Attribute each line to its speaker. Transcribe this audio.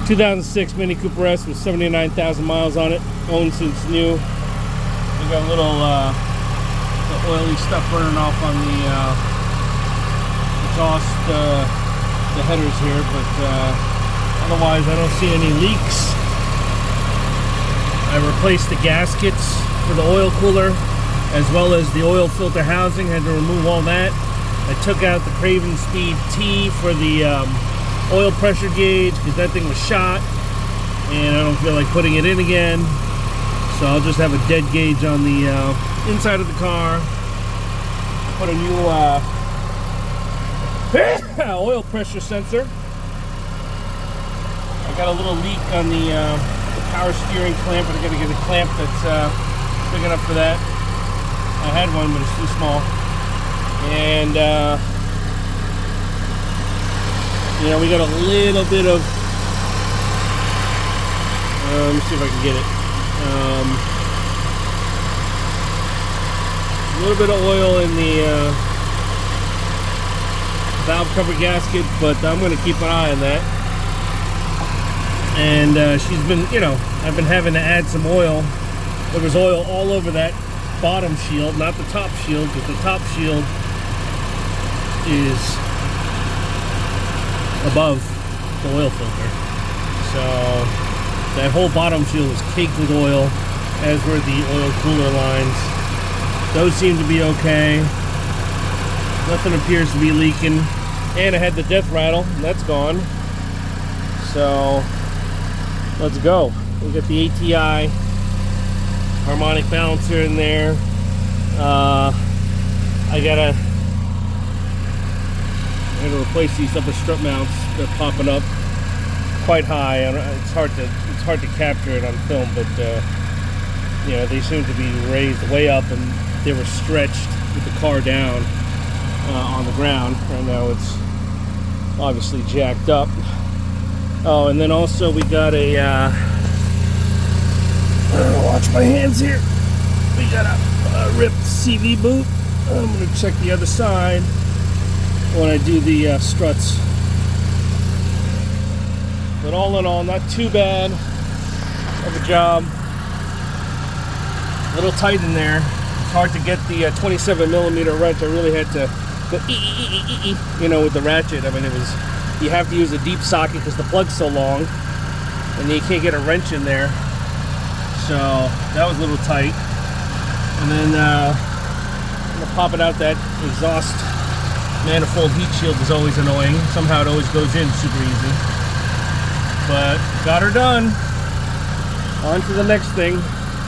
Speaker 1: 2006 Mini Cooper S with 79,000 miles on it, owned since new. We got a little the oily stuff burning off on the exhaust, the headers here, but otherwise I don't see any leaks. I replaced the gaskets for the oil cooler as well as the oil filter housing. Had to remove all that. I took out the Craven Speed T for the oil pressure gauge because that thing was shot and I don't feel like putting it in again, so I'll just have a dead gauge on the inside of the car. Put a new oil pressure sensor. I got a little leak on the power steering clamp, but I gotta get a clamp that's big enough for that. I had one, but it's too small. And you know, we got a little bit of let me see if I can get it. A little bit of oil in the valve cover gasket, but I'm going to keep an eye on that. And she's been, you know, I've been having to add some oil. There was oil all over that bottom shield, not the top shield, because the top shield is above the oil filter. So that whole bottom shield was caked with oil, as were the oil cooler lines. Those seem to be okay. Nothing appears to be leaking. And I had the death rattle, and that's gone. So let's go. We got the ATI harmonic balancer in there. I gotta replace these upper strut mounts. They're popping up quite high. It's hard to capture it on film, but you know, they seem to be raised way up, and they were stretched with the car down on the ground. Right now it's obviously jacked up. Oh, and then also we got a watch my hands here. We got a ripped CV boot. I'm gonna check the other side when I do the struts. But all in all, not too bad of a job. A little tight in there. It's hard to get the 27mm wrench. I really had to go you know, with the ratchet. I mean, it was, you have to use a deep socket because the plug's so long, and you can't get a wrench in there. So that was a little tight. And then I'm gonna pop it out. That exhaust manifold heat shield is always annoying. Somehow it always goes in super easy. But got her done. On to the next thing.